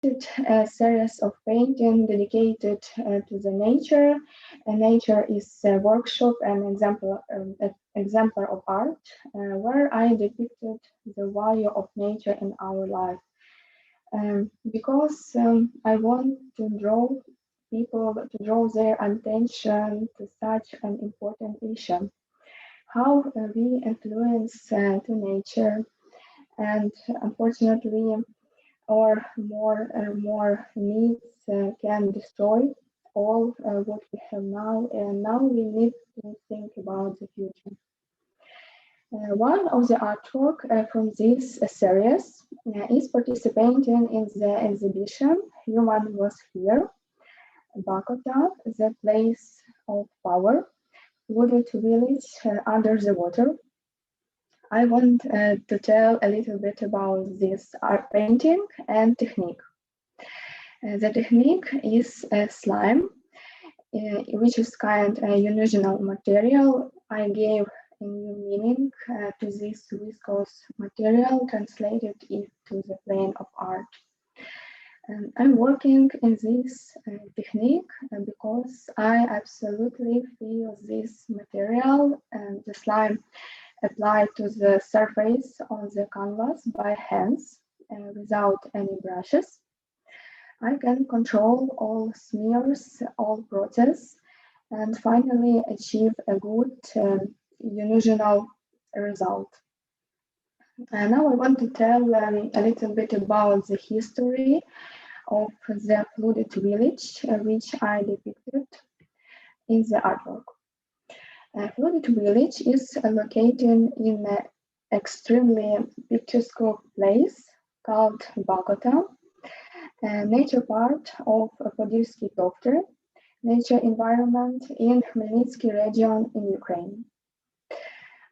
a series of painting dedicated to the nature. Nature is a workshop and example of art, where I depicted the value of nature in our life. Because I want to draw people to draw their attention to such an important issue, how we influence to nature, and unfortunately, or more needs can destroy all what we have now, and now we need to think about the future. One of the artwork from this series is participating in the exhibition Human Was Here, Bakota, the place of power, wooded village under the water. I want to tell a little bit about this art painting and technique. The technique is slime, which is kind of unusual material. I gave a new meaning to this viscose material, translated it to the plane of art. I'm working in this technique because I absolutely feel this material and the slime applied to the surface on the canvas by hands without any brushes. I can control all smears, all process, and finally achieve a good unusual result. And now I want to tell a little bit about the history of the flooded village, which I depicted in the artwork. Flooded village is located in an extremely picturesque place called Bakota, a nature part of Podilsky Tofter, nature environment in Khmelnytsky region in Ukraine.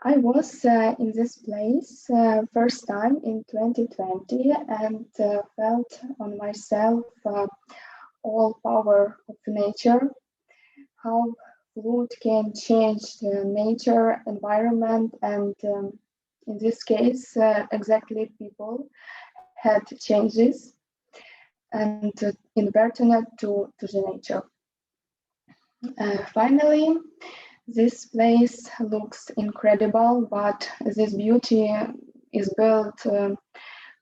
I was in this place first time in 2020 and felt on myself all power of nature, how flood can change the nature environment, and in this case exactly people had changes and inverted to the nature. Finally, this place looks incredible, but this beauty is built to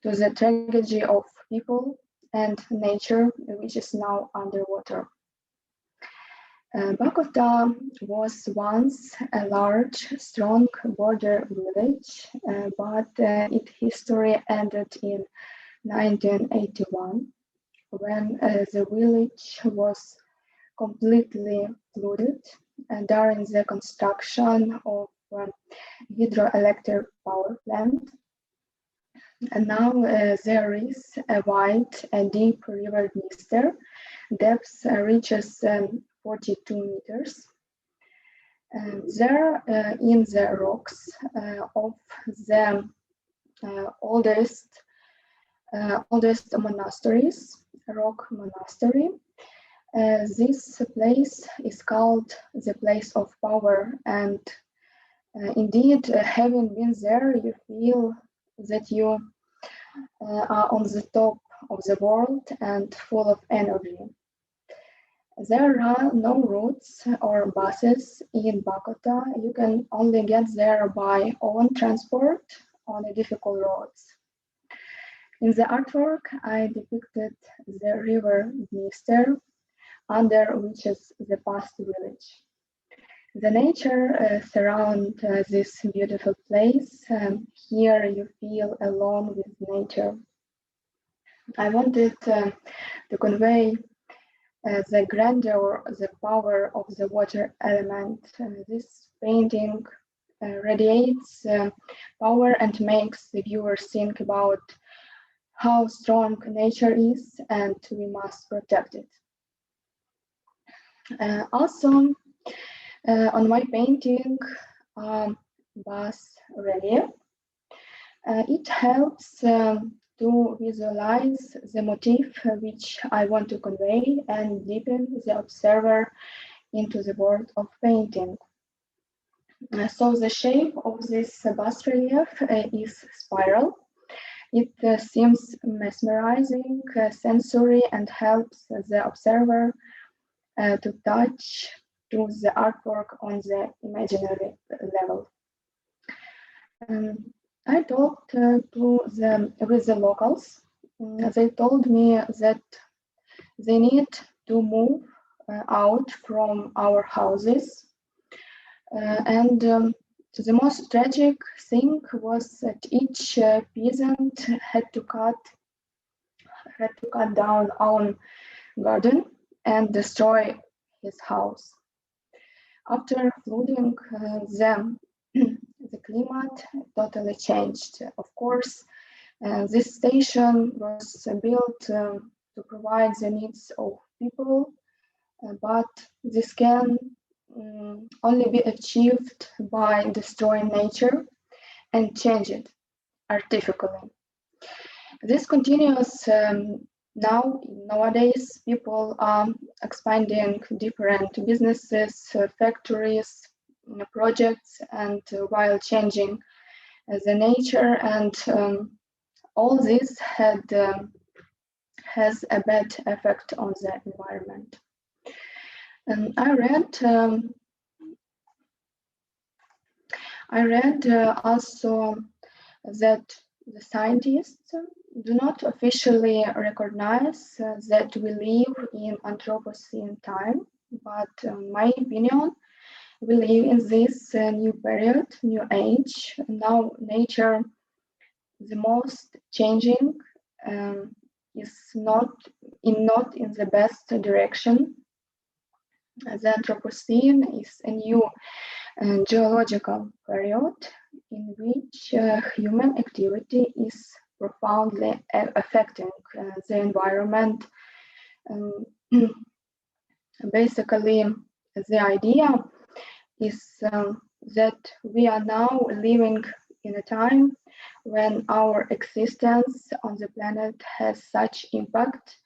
the tragedy of people and nature, which is now underwater. Bakota was once a large, strong border village, but its history ended in 1981, when the village was completely flooded during the construction of hydroelectric power plant. And now there is a wide and deep river Miejsce. Depth reaches 42 meters. There in the rocks of the oldest monasteries, rock monastery, this place is called the place of power, and indeed, having been there, you feel that you are on the top of the world and full of energy. There are no routes or buses in Bakota. You can only get there by own transport on difficult roads. In the artwork, I depicted the river Miejsce, under which is the past village. The nature surrounds this beautiful place. Here you feel alone with nature. I wanted to convey the grandeur, the power of the water element. This painting radiates power and makes the viewer think about how strong nature is, and we must protect it. Also, on my painting, bas relief, it helps to visualize the motif which I want to convey and deepen the observer into the world of painting. So the shape of this bas relief is spiral. It seems mesmerizing, sensory, and helps the observer to touch to the artwork on the imaginary level. I talked with the locals. They told me that they need to move out from our houses. And the most tragic thing was that each peasant had to cut down own garden and destroy his house. After flooding, the climate totally changed. Of course, this station was built to provide the needs of people, but this can only be achieved by destroying nature and change it artificially. This continues nowadays. People are expanding different businesses, factories, projects, and while changing the nature, and all this has a bad effect on the environment. I read also that the scientists do not officially recognize that we live in Anthropocene time, but in my opinion, we live in this new period, new age. Now nature, the most changing, is not in the best direction. The Anthropocene is a new geological period in which human activity is profoundly affecting the environment. Basically, the idea is that we are now living in a time when our existence on the planet has such impact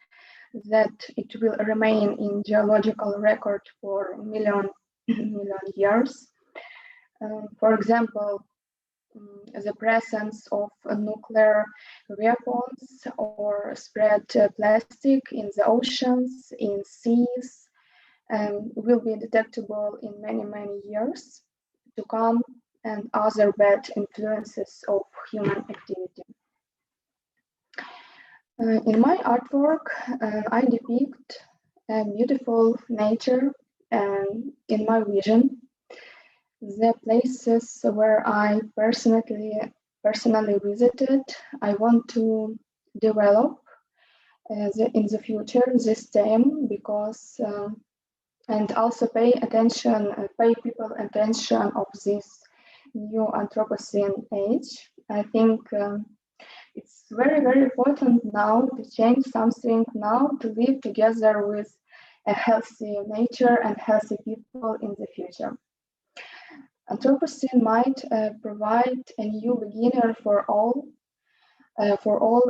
that it will remain in geological record for million years. For example, the presence of nuclear weapons or spread plastic in the oceans, in seas, will be detectable in many years to come, and other bad influences of human activity. In my artwork, I depict beautiful nature in my vision. The places where I personally visited, I want to develop in the future this theme, because and also pay people attention of this new Anthropocene age. I think it's very important now to change something now, to live together with a healthy nature and healthy people in the future. Anthropocene might provide a new beginner for all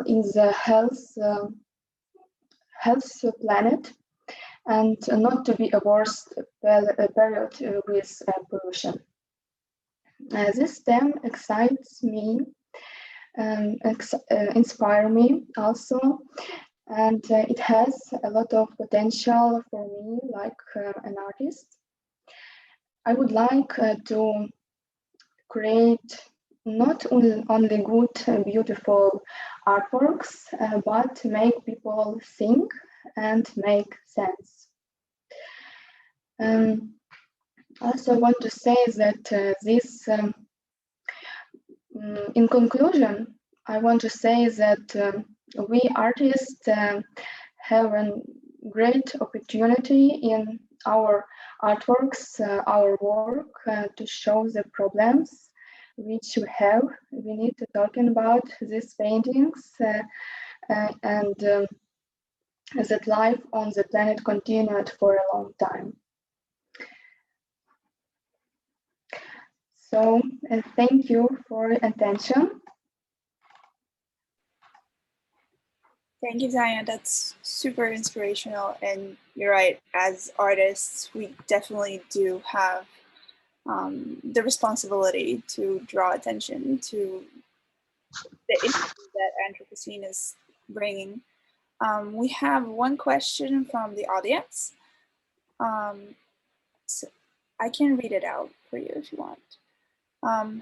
in the health planet, and not to be a worst period with pollution. This theme excites me, inspire me also, and it has a lot of potential for me, like an artist. I would like to create not only good, beautiful artworks, but make people think and make sense. I also want to say that in conclusion, I want to say that we artists have a great opportunity in our artworks, our work, to show the problems which we have. We need to talk about these paintings and that life on the planet continued for a long time. So thank you for your attention. Thank you, Tania. That's super inspirational. And you're right, as artists, we definitely do have the responsibility to draw attention to the issue that Anthropocene is bringing. We have one question from the audience. So I can read it out for you if you want.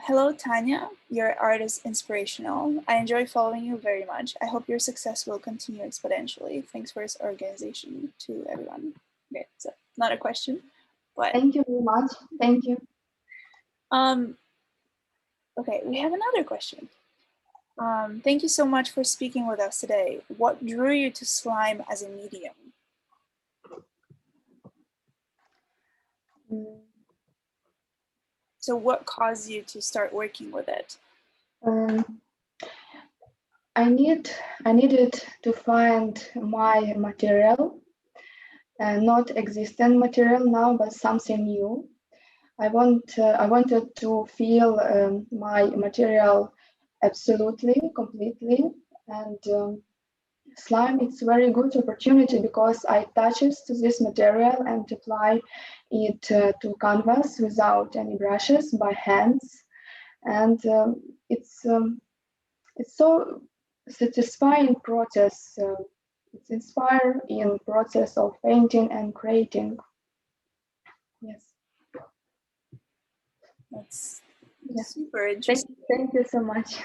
Hello, Tanya. Your art is inspirational. I enjoy following you very much. I hope your success will continue exponentially. Thanks for this organization to everyone. Okay, so not a question, but Thank you very much. Thank you. Okay, we have another question. Thank you so much for speaking with us today. What drew you to slime as a medium? So what caused you to start working with it? I needed to find my material, not existent material now, but something new. I wanted to feel my material absolutely, completely, and slime, it's a very good opportunity because I touches to this material and apply it to canvas without any brushes, by hands, and it's so satisfying process. It's inspiring process of painting and creating. Yes. That's super interesting. Thank you so much.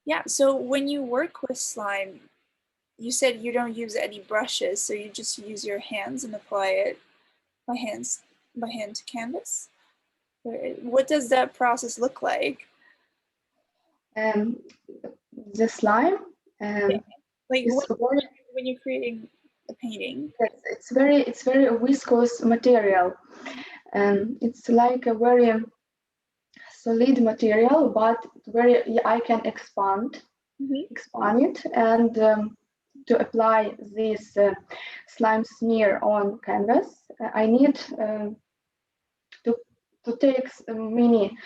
Yeah, so when you work with slime, you said you don't use any brushes, so you just use your hands and apply it by hand to canvas. What does that process look like? The slime. Like when you're creating a painting. Yes, it's very viscous material, and it's like a very solid material, but I can expand it, and to apply this slime smear on canvas, I need to take mini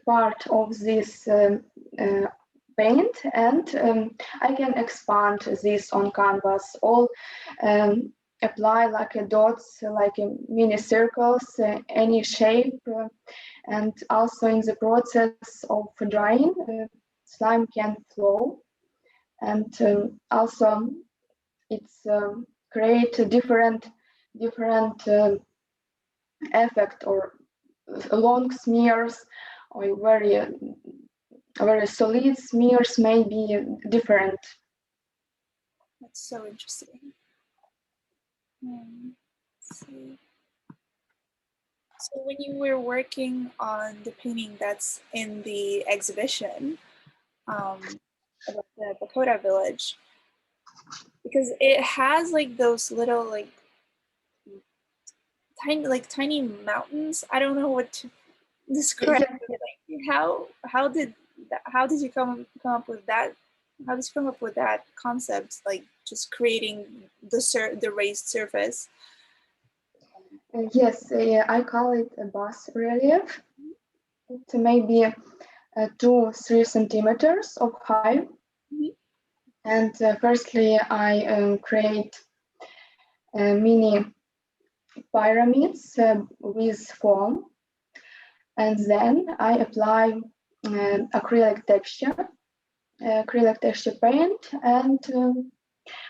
part of this paint, and I can expand this on canvas, all apply like a dots, like a mini circles, any shape, and also in the process of drying, slime can flow, and also it's create a different effect, or long smears, or very solid smears may be different. That's so interesting. Let's see. So when you were working on the painting that's in the exhibition about the Bakota village, because it has like those little like tiny mountains. I don't know what to describe. How did you come up with that? How did you come up with that concept? Like just creating the raised surface. Yes, I call it a bas relief. It may be 2-3 centimeters of height. And firstly, I create mini pyramids with foam, and then I apply acrylic texture paint, and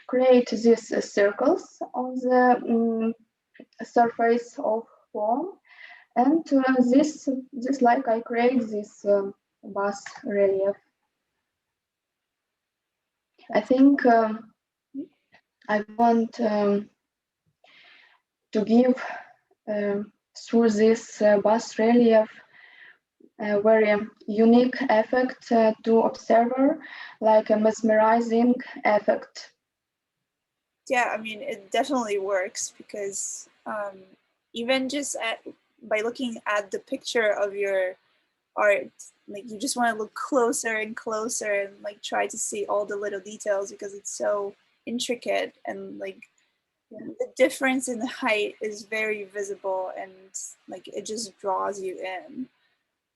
create these circles on the surface of foam, and this like I create this bas relief. I think I want to give through this bas relief a very unique effect to observer, like a mesmerizing effect. Yeah, I mean, it definitely works because even just by looking at the picture of your art, like you just want to look closer and closer and like try to see all the little details because it's so intricate, and like the difference in height is very visible, and like it just draws you in.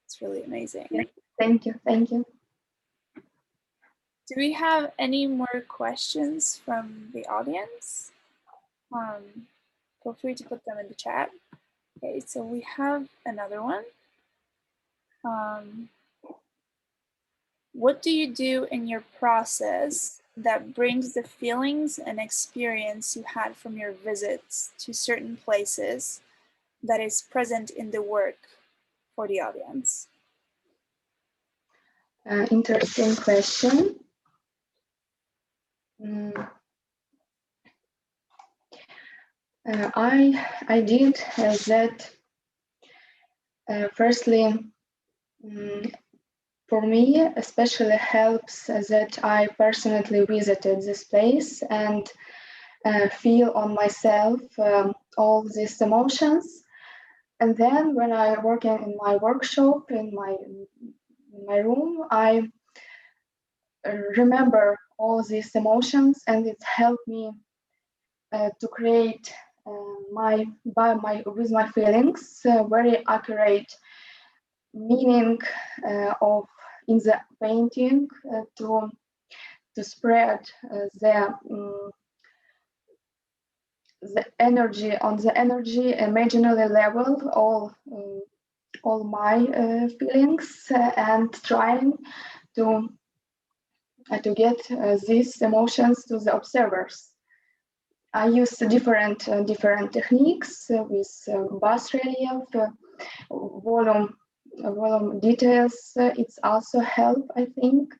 It's really amazing. Thank you. Do we have any more questions from the audience? Feel free to put them in the chat. Okay, so we have another one. What do you do in your process that brings the feelings and experience you had from your visits to certain places that is present in the work for the audience? Interesting question. I did that. Firstly, for me, especially helps that I personally visited this place and feel on myself all these emotions. And then when I work in my workshop, in my room, I remember all these emotions, and it helped me to create with my feelings very accurate meaning of in the painting to spread the energy on the energy imaginary level, all my feelings and trying to get these emotions to the observers. I use different techniques with bas relief, volume details. It's also help, I think,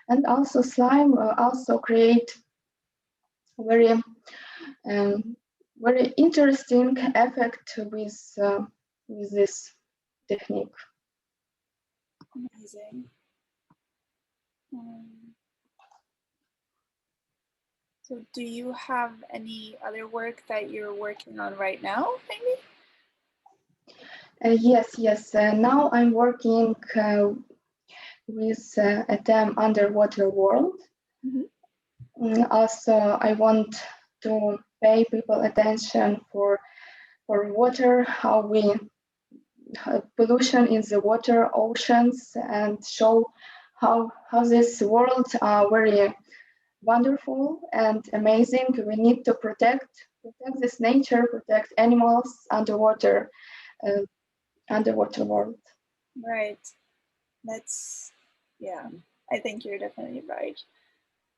and also slime also create very very interesting effect with this technique. Amazing. So do you have any other work that you're working on right now, maybe? Yes. Now I'm working with a theme underwater world. Mm-hmm. Also, I want to pay people attention for water, how pollution in the water, oceans, and show how this world are very wonderful and amazing. We need to protect this nature, protect animals underwater world. Right. That's, yeah, I think you're definitely right.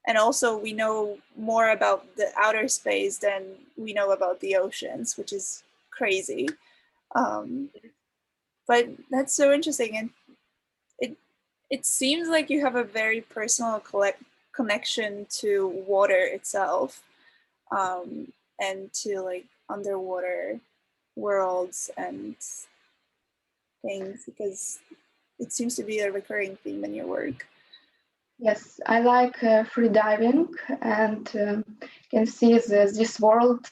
And also we know more about the outer space than we know about the oceans, which is crazy. But that's so interesting. And it seems like you have a very personal connection to water itself, and to like underwater worlds and things, because it seems to be a recurring theme in your work. Yes, I like free diving and can see this world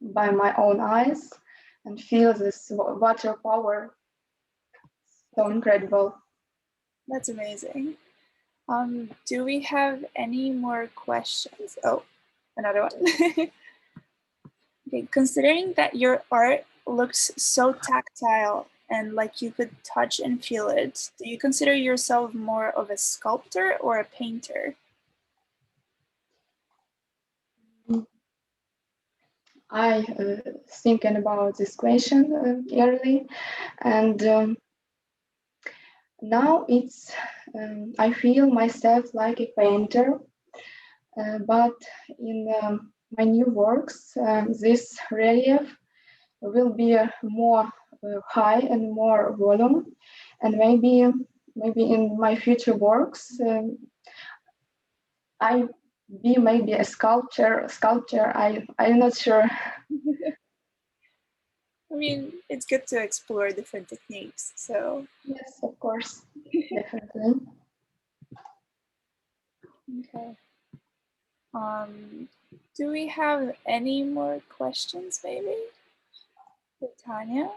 by my own eyes and feel this water power. So incredible. That's amazing. Do we have any more questions? Oh, another one. Okay, considering that your art looks so tactile and like you could touch and feel it, do you consider yourself more of a sculptor or a painter? I thinking about this question early, and now it's I feel myself like a painter, but in my new works, this relief will be more high and more volume, and maybe in my future works I be maybe a sculptor. I'm not sure. I mean, it's good to explore different techniques, so. Yes, of course, definitely. Okay. Do we have any more questions, maybe, for Tania?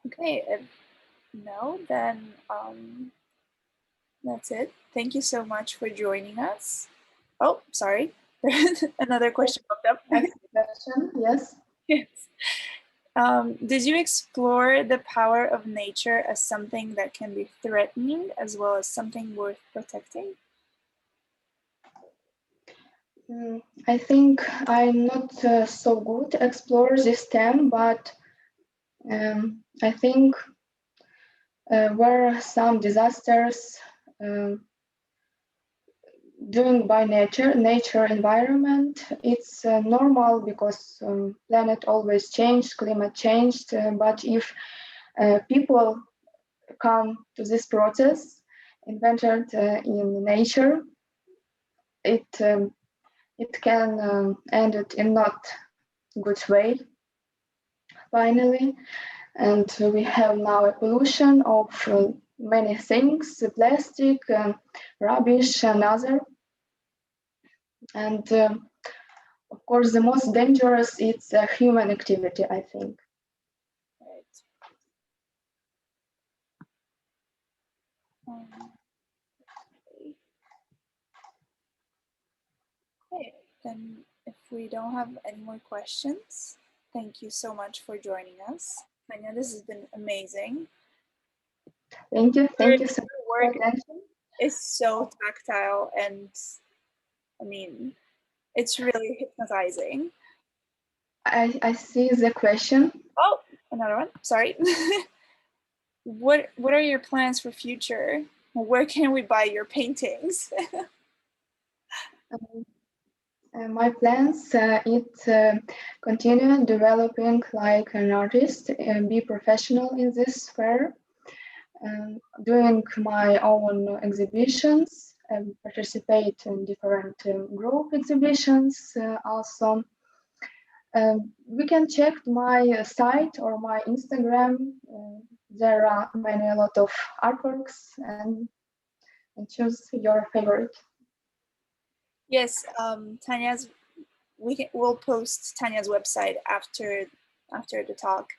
Okay, if no, then that's it. Thank you so much for joining us. Oh, sorry. Another question popped up. Next question, yes. Yes. Did you explore the power of nature as something that can be threatening as well as something worth protecting? I think I'm not so good to explore this theme, but I think where some disasters doing by nature environment, it's normal because planet always changed, climate changed. But if people come to this process invented in nature, it can end it in not good way. Finally, and we have now a pollution of many things, plastic, rubbish, and other. And of course, the most dangerous is human activity, I think. Right. Okay, then if we don't have any more questions, thank you so much for joining us. Tanya, this has been amazing. Thank you so much for Work attention. is so tactile, and I mean, it's really hypnotizing. I see the question. Oh, another one. Sorry. What are your plans for future? Where can we buy your paintings? My plans is continue developing like an artist and be professional in this sphere, doing my own exhibitions and participate in different group exhibitions also. We can check my site or my Instagram. There are a lot of artworks and choose your favorite. Yes, we'll post Tanya's website after the talk,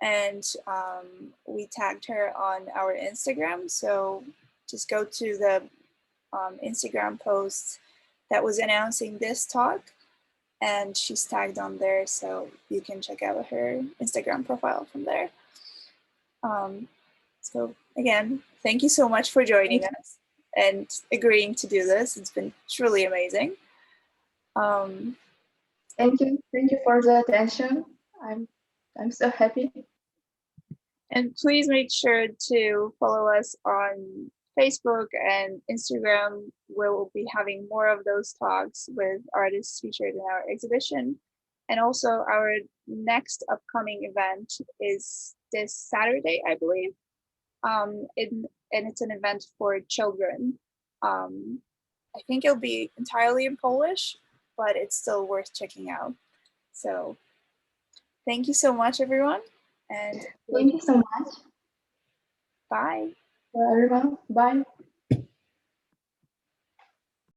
and we tagged her on our Instagram. So just go to the Instagram post that was announcing this talk, and she's tagged on there, so you can check out her Instagram profile from there. So again, thank you so much for joining us and agreeing to do this. It's been truly amazing. Thank you for the attention. I'm so happy. And please make sure to follow us on Facebook and Instagram, where we'll be having more of those talks with artists featured in our exhibition. And also our next upcoming event is this Saturday, I believe. And it's an event for children. I think it'll be entirely in Polish, but it's still worth checking out. So thank you so much, everyone. And thank you so much. Bye. Everyone, bye.